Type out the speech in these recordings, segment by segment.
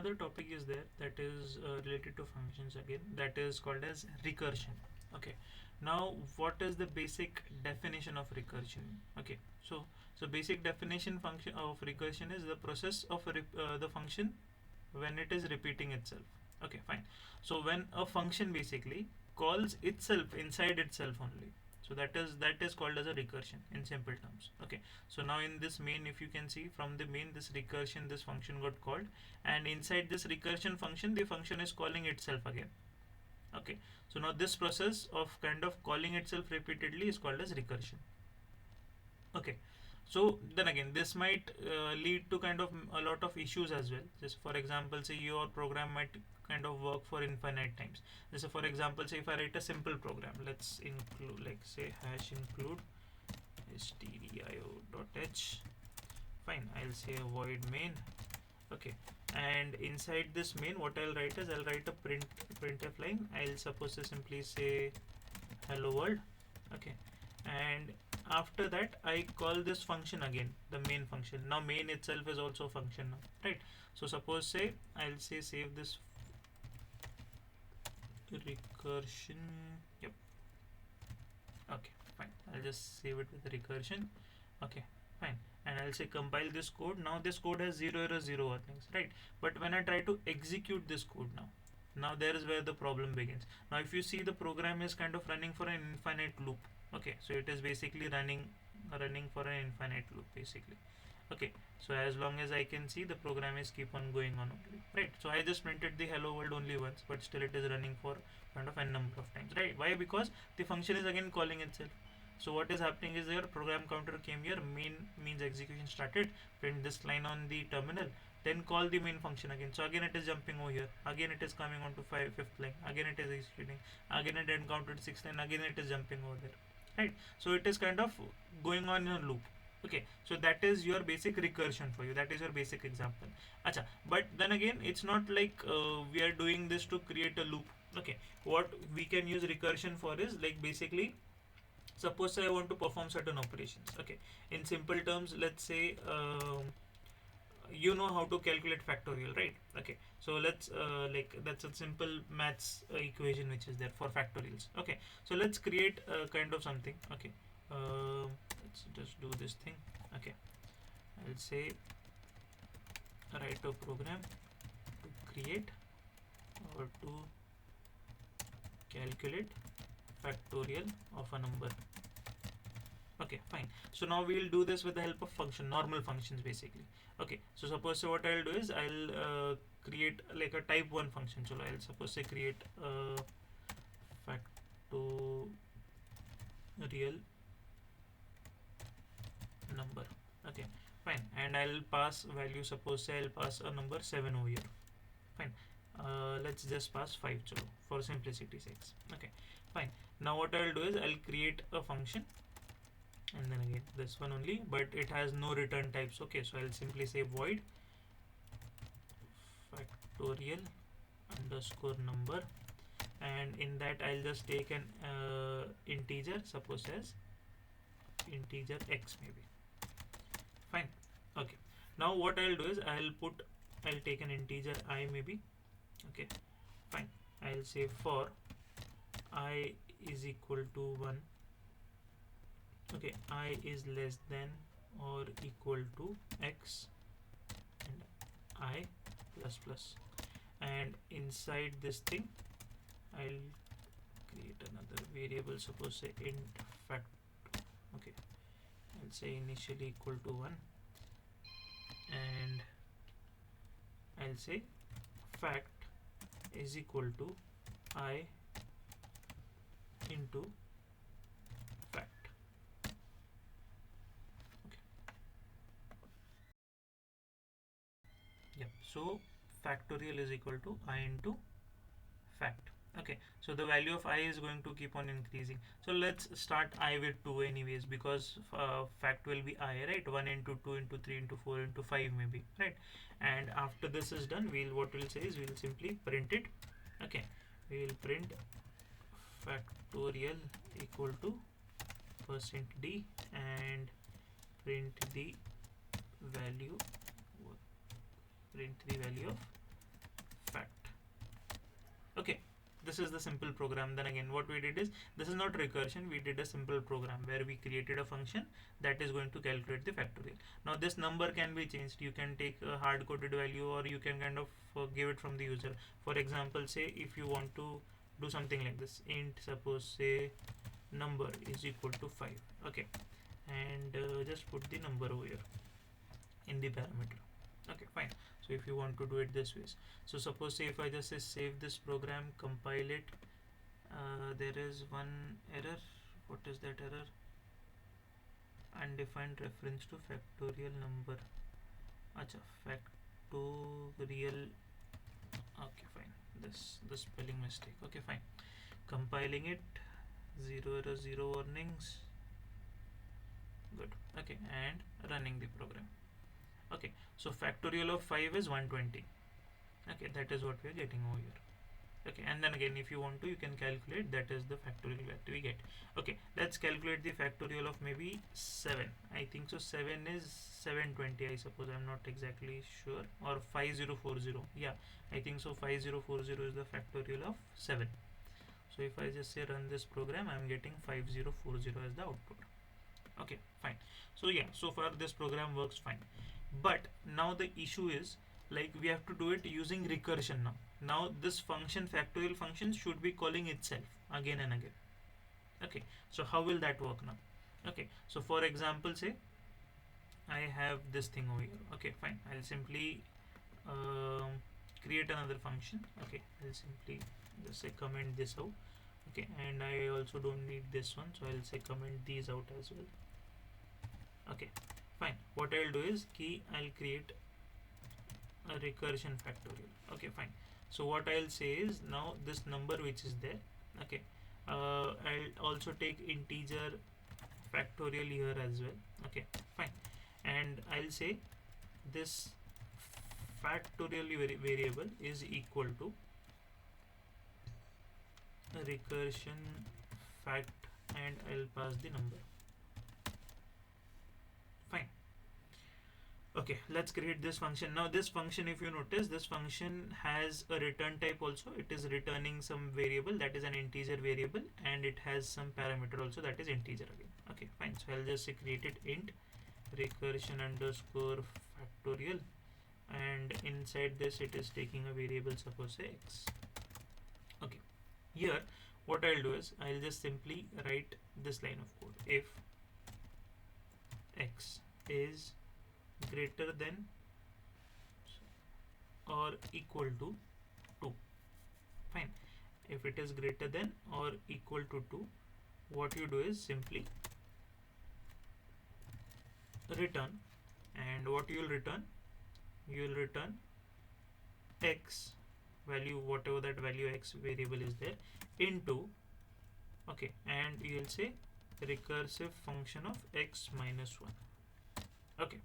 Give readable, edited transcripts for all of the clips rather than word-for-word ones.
another topic is there that is related to functions again, that is called as recursion. Okay, now what is the basic definition of recursion? Okay, so basic definition function of recursion is the process of the function when it is repeating itself. Okay, fine. So when a function basically calls itself inside itself only, so that is called as a recursion in simple terms. Okay, so now in this main, if you can see from the main, this recursion, this function got called, and inside this recursion function, the function is calling itself again. Okay, so now this process of kind of calling itself repeatedly is called as recursion. Okay, so then again, this might lead to kind of a lot of issues as well. Just for example, say your program might kind of work for infinite times. Just for example, say if I write a simple program, let's include, like say hash include stdio.h. Fine, I'll say a void main. Okay, and inside this main, what I'll write is I'll write a printf line. I'll suppose to simply say hello world. Okay, and after that I call this function again, the main function. Now main itself is also a function now, right? So suppose say I'll say save this recursion. Yep. Okay, fine, I'll just save it with recursion. Okay, fine, and I'll say compile this code. Now this code has 0 error 0 warnings, right? But when I try to execute this code now there is where the problem begins. Now if you see, the program is kind of running for an infinite loop. Okay, so it is basically running for an infinite loop basically. Okay, so as long as I can see, the program is keep on going on only, right? So I just printed the hello world only once, but still it is running for kind of n number of times, right? Why? Because the function is again calling itself. So what is happening is your program counter came here, main means execution started, print this line on the terminal, then call the main function again. So again it is jumping over here, again it is coming on to fifth line, again it is executing, again it encountered sixth line, again it is jumping over there, right? So it is kind of going on in a loop. Okay, so that is your basic recursion for you, that is your basic example. Acha, but then again, it's not like we are doing this to create a loop. Okay, what we can use recursion for is like basically, suppose I want to perform certain operations. Okay, in simple terms, let's say you know how to calculate factorial, right? Okay, so let's like that's a simple maths equation which is there for factorials. Okay, so let's create a kind of something. Okay, let's just do this thing. Okay, I'll say write a program to create or to calculate factorial of a number. Okay, fine. So now we'll do this with the help of function, normal functions basically. Okay, so suppose, so what I'll do is I'll create like a type 1 function. So I'll suppose say create a factorial number. Okay, fine, and I'll pass value. Suppose say I'll pass a number 7 over here. Fine, let's just pass 5 chalo, for simplicity's sake. Okay, fine. Now what I'll do is I'll create a function, and then again this one only, but it has no return types. Okay, so I'll simply say void factorial underscore number, and in that I'll just take an integer, suppose as integer x maybe. Fine. Okay, now what I'll do is I'll take an integer I maybe. Okay, fine, I'll say for I is equal to 1. Okay, I is less than or equal to x and I plus plus, and inside this thing I'll create another variable, suppose say int fact. Okay, I'll say initially equal to 1, and I'll say fact is equal to I into fact. Okay, yep, so factorial is equal to I into fact. Okay, so the value of I is going to keep on increasing. So let's start I with 2 anyways, because fact will be I, right? 1 into 2 into 3 into 4 into 5 maybe, right? And after this is done, what we'll say is we'll simply print it. Okay, we'll print factorial equal to %d and print the value of This is the simple program. Then again, what we did is, this is not recursion, we did a simple program where we created a function that is going to calculate the factorial. Now this number can be changed. You can take a hard coded value, or you can kind of give it from the user. For example, say if you want to do something like this, int suppose say number is equal to 5. Okay, and just put the number over here in the parameter. Okay, fine. So if you want to do it this way, so suppose say if I just say save this program, compile it, there is one error. What is that error? Undefined reference to factorial number. Acha, factorial. Okay, fine. This spelling mistake. Okay, fine. Compiling it, 0 error, 0 warnings. Good. Okay, and running the program. Okay, so factorial of 5 is 120. Okay, that is what we are getting over here. Okay, and then again, if you want to, you can calculate. That is the factorial that we get. Okay, let's calculate the factorial of maybe 7. I think so 7 is 720, I suppose. I'm not exactly sure. Or 5040. Yeah, I think so 5040 is the factorial of 7. So if I just say run this program, I'm getting 5040 as the output. Okay, fine. So yeah, so far this program works fine. But now the issue is, like, we have to do it using recursion now. Now this function, factorial function, should be calling itself again and again. Okay, so how will that work now? Okay, so for example, say I have this thing over here. Okay, fine. I'll simply create another function. Okay, I'll simply just say comment this out. Okay, and I also don't need this one, so I'll say comment these out as well. Okay, fine. What I'll do is I'll create a recursion factorial. Okay, fine. So what I'll say is, now this number which is there, okay, I'll also take integer factorial here as well. Okay, fine. And I'll say this factorial variable is equal to recursion fact, and I'll pass the number. Fine. Okay, let's create this function. Now this function, if you notice, this function has a return type also. It is returning some variable that is an integer variable, and it has some parameter also that is integer again. Okay, fine. So I'll just say create it int recursion underscore factorial, and inside this it is taking a variable, suppose say x. Okay, here what I'll do is, I'll just simply write this line of code. If x is greater than or equal to 2. Fine. If it is greater than or equal to 2, what you do is simply return, and what you will return, you will return x value, whatever that value x variable is there, into, okay, and you will say recursive function of x minus 1. Okay,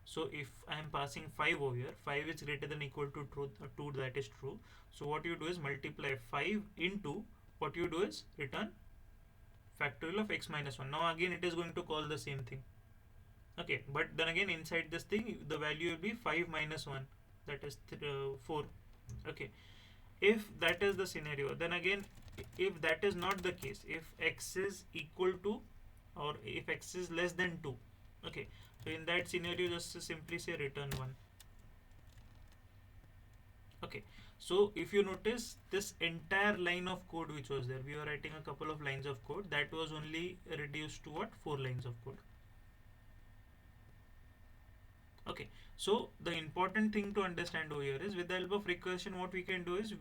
so if I am passing 5 over here, 5 is greater than equal to 2, that is true. So what you do is multiply 5 into, what you do is return factorial of x minus 1. Now again it is going to call the same thing. Okay, but then again inside this thing the value will be 5 minus 1, that is 4. Okay, if that is the scenario, then again, if that is not the case, if x is equal to, or if x is less than 2, okay, so in that scenario just simply say return 1. Okay, so if you notice, this entire line of code which was there, we were writing a couple of lines of code, that was only reduced to what, 4 lines of code. Okay, so the important thing to understand over here is, with the help of recursion, what we can do is,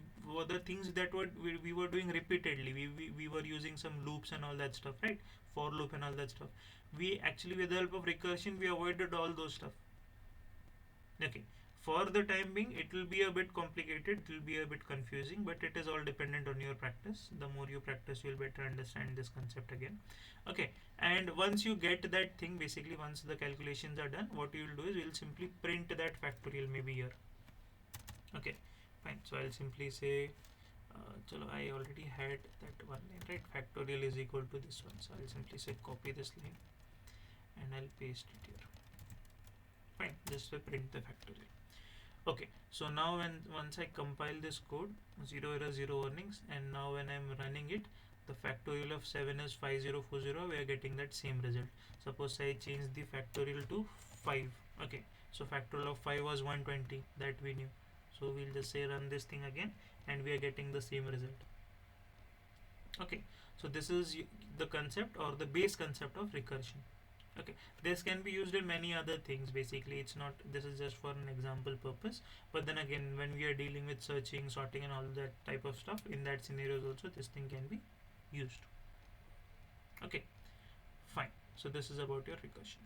the things that we were doing repeatedly, we were using some loops and all that stuff, right? For loop and all that stuff. We actually, with the help of recursion, we avoided all those stuff. Okay, for the time being it will be a bit complicated, it will be a bit confusing, but it is all dependent on your practice. The more you practice, you will better understand this concept again. Okay, and once you get that thing, basically once the calculations are done, what you will do is, you will simply print that factorial maybe here. Okay, fine. So I'll simply say chalo, I already had that one line, right? Factorial is equal to this one, so I'll simply say copy this line and I'll paste it here. Fine, just to print the factorial. Okay, so now once I compile this code, 0 error 0 warnings, and now when I'm running it, the factorial of 7 is 5040. We are getting that same result. Suppose I change the factorial to 5. Okay, so factorial of 5 was 120, that we knew. So we'll just say run this thing again, and we are getting the same result. Okay, so this is the concept or the base concept of recursion. Okay, this can be used in many other things. Basically, it's not, this is just for an example purpose, but then again, when we are dealing with searching, sorting and all that type of stuff, in that scenarios also this thing can be used. Okay, fine. So this is about your recursion.